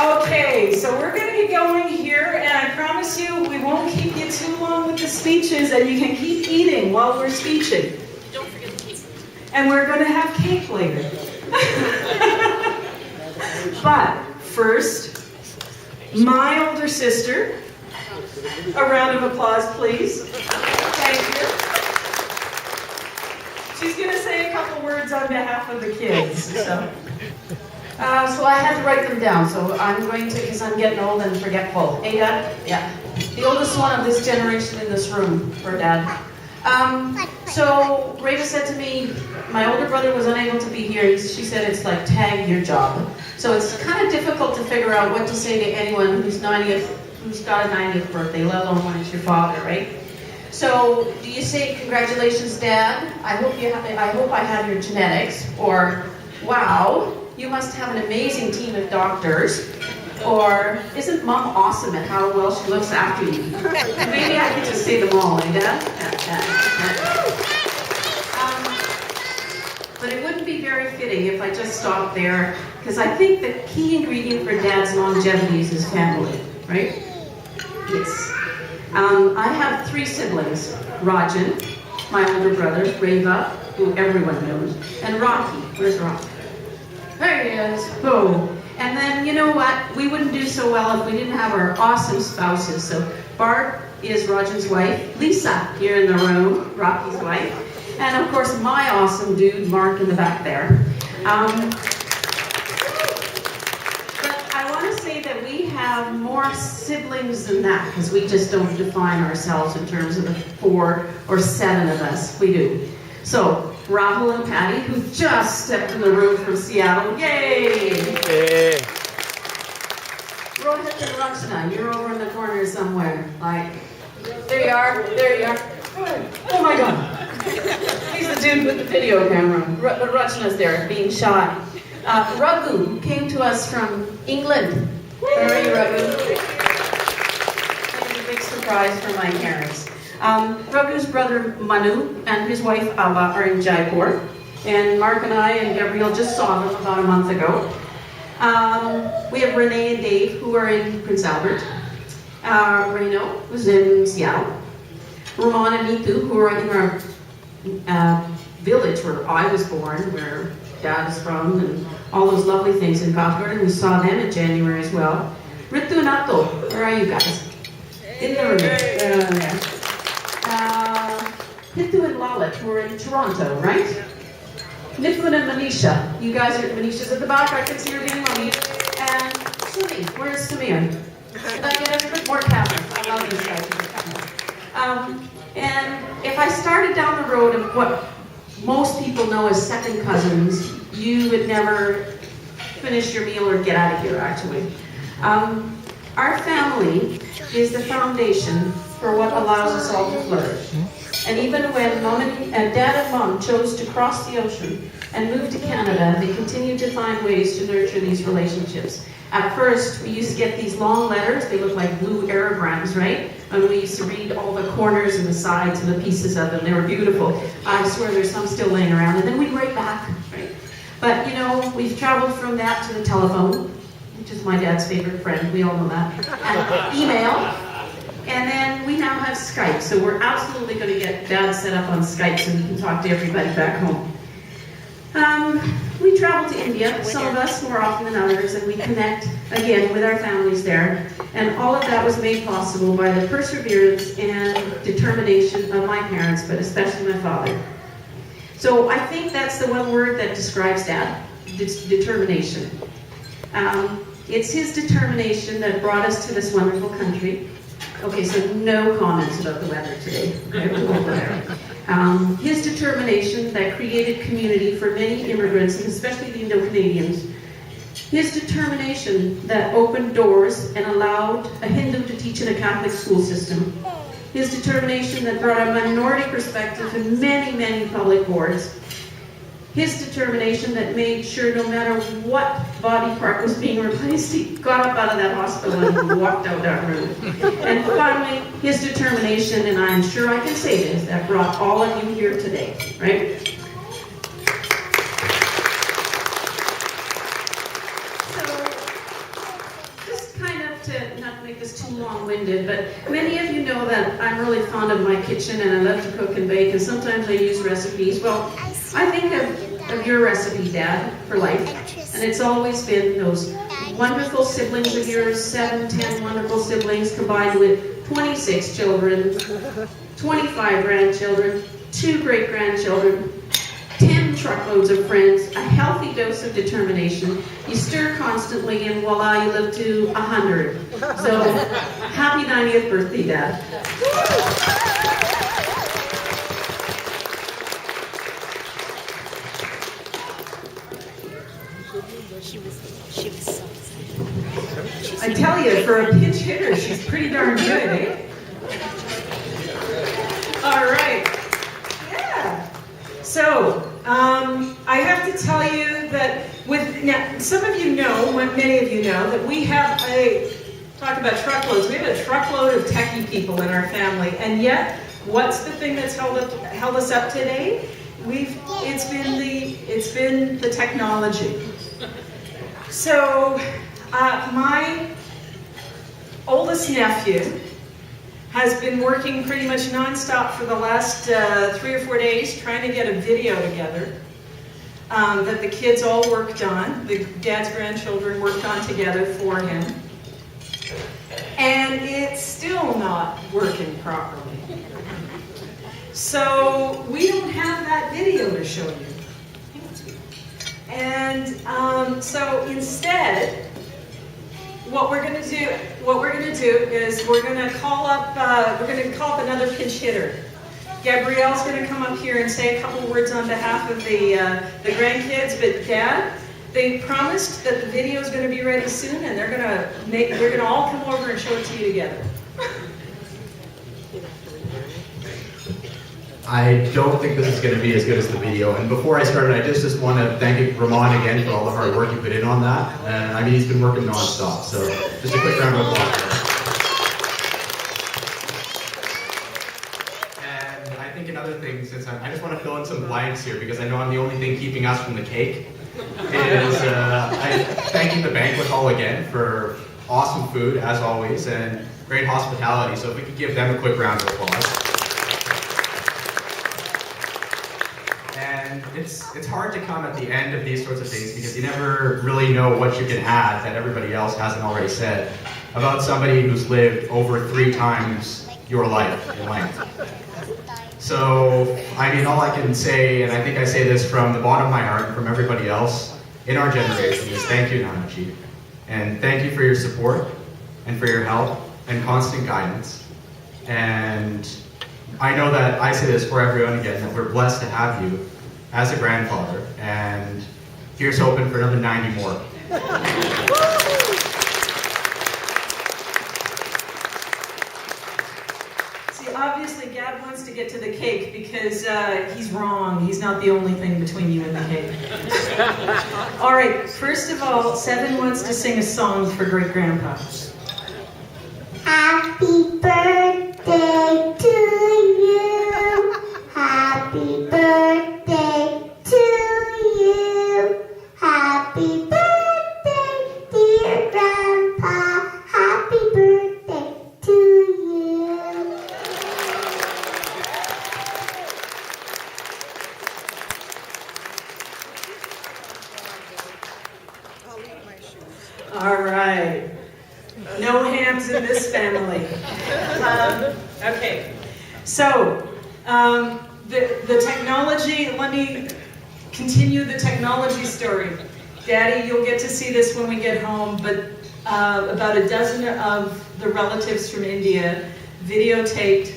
Okay, so we're going to get going here, and I promise you we won't keep you too long with the speeches, and you can keep eating while we're speeching. Don't forget the cake. And we're going to have cake later. But first, my older sister. A round of applause, please. Thank you. She's going to say a couple words on behalf of the kids. So I had to write them down, so I'm going to, because I'm getting old and forgetful. Hey, Dad? Yeah. The oldest one of this generation in this room, for Dad. So Rita said to me, my older brother was unable to be here. She said it's like tag your job. So it's kind of difficult to figure out what to say to anyone who's got a 90th birthday, let alone when it's your father, right? So do you say congratulations, Dad? I hope I have your genetics, or wow, you must have an amazing team of doctors, or isn't Mom awesome at how well she looks after you? Maybe I could just say them all, eh, Dad? But it wouldn't be very fitting if I just stopped there, because I think the key ingredient for Dad's longevity is his family, right? Yes. I have 3 siblings. Rajan, my older brother, Reva, who everyone knows, and Rocky. Where's Rocky? There he is. Oh. And then, you know what? We wouldn't do so well if we didn't have our awesome spouses. So Barb is Rajan's wife. Lisa, here in the room, Rocky's wife. And of course, my awesome dude, Mark, in the back there. But I want to say that we have more siblings than that, because we just don't define ourselves in terms of the 4 or 7 of us. We do. So, Rahul and Patty, who just stepped in the room from Seattle. Yay! Hey. Rohit and Rachna, you're over in the corner somewhere. Like, there you are, there you are. Oh my God. He's the dude with the video camera. But Rachna's there, being shy. Raghu came to us from England. Where are you, Raghu? It's a big surprise for my parents. Raghu's brother Manu and his wife Ava are in Jaipur, and Mark and I and Gabrielle just saw them about a month ago. We have Renee and Dave, who are in Prince Albert. Reno, who's in Seattle. Roman and Nitu, who are in our village where I was born, where Dad is from, and all those lovely things in Kathmandu. We saw them in January as well. Ritu and Atul, where are you guys? In the room. Hitu and Lalit, who are in Toronto, right? Niflin and Manisha. You guys are, Manisha's at the back, I can see her being mommy. And Sumi, where's Samir? Did I get everybody? More cameras. I love these guys with the cameras. And if I started down the road of what most people know as second cousins, you would never finish your meal or get out of here, actually. Our family is the foundation for what allows us all to flourish. And even when Dad and Mom chose to cross the ocean and move to Canada, they continued to find ways to nurture these relationships. At first, we used to get these long letters. They look like blue aerograms, right? And we used to read all the corners and the sides and the pieces of them. They were beautiful. I swear there's some still laying around. And then we'd write back, right? But, you know, we've traveled from that to the telephone, which is my dad's favorite friend. We all know that. And email. And then we now have Skype, so we're absolutely going to get Dad set up on Skype so we can talk to everybody back home. We travel to India, some of us more often than others, and we connect again with our families there. And all of that was made possible by the perseverance and determination of my parents, but especially my father. So I think that's the one word that describes Dad, determination. It's his determination that brought us to this wonderful country. Okay, so no comments about the weather today. Okay, we'll go over there. His determination that created community for many immigrants, and especially the Indo-Canadians. His determination that opened doors and allowed a Hindu to teach in a Catholic school system. His determination that brought a minority perspective to many, many public boards. His determination that made sure no matter what body part was being replaced, he got up out of that hospital and walked out that room. And finally, his determination, and I'm sure I can say this, that brought all of you here today, right? to not make this too long-winded, but many of you know that I'm really fond of my kitchen and I love to cook and bake, and sometimes I use recipes. Well, I think of your recipe, Dad, for life, and it's always been those wonderful siblings of yours, 7, 10 wonderful siblings combined with 26 children, 25 grandchildren, 2 great-grandchildren, 10 truckloads of friends, a healthy dose of determination. You stir constantly, and voila, you live to 100. So, happy 90th birthday, Dad. She was so excited. I tell you, for a pinch hitter, she's pretty darn good, eh? All right. Yeah. So, I have to tell you that now, some of you know, many of you know, that we have talk about truckloads, we have a truckload of techie people in our family, and yet, what's the thing that's held us up today? It's been the technology. So, my oldest nephew has been working pretty much nonstop for the last 3 or 4 days trying to get a video together that the kids all worked on, the dad's grandchildren worked on together for him. And it's still not working properly. So we don't have that video to show you. And so instead, what we're going to do is we're going to call up another pinch hitter. Gabrielle's going to come up here and say a couple words on behalf of the grandkids. But Dad, they promised that the video is going to be ready soon, and they're going to all come over and show it to you together. I don't think this is going to be as good as the video. And before I started, I just want to thank Ramon again for all the hard work he put in on that. And I mean, he's been working nonstop. So just a quick round of applause. And I think another thing, since I just want to fill in some blanks here because I know I'm the only thing keeping us from the cake, is thanking the banquet hall again for awesome food as always and great hospitality. So if we could give them a quick round of applause. And it's hard to come at the end of these sorts of things because you never really know what you can add that everybody else hasn't already said about somebody who's lived over 3 times your life in length. So, I mean, all I can say, and I think I say this from the bottom of my heart and from everybody else in our generation, is thank you, Nanachi. And thank you for your support and for your help and constant guidance. And I know that I say this for everyone again, that we're blessed to have you as a grandfather, and here's hoping for another 90 more. See, obviously Gab wants to get to the cake because he's wrong. He's not the only thing between you and the cake. All right, first of all, Seven wants to sing a song for Great Grandpa. Happy birthday to you. Happy birthday to you. Happy birthday, dear Grandpa. Happy birthday to you. All right. No hams in this family. Okay. So, the technology, let me continue the technology story. Daddy, you'll get to see this when we get home, but about a dozen of the relatives from India videotaped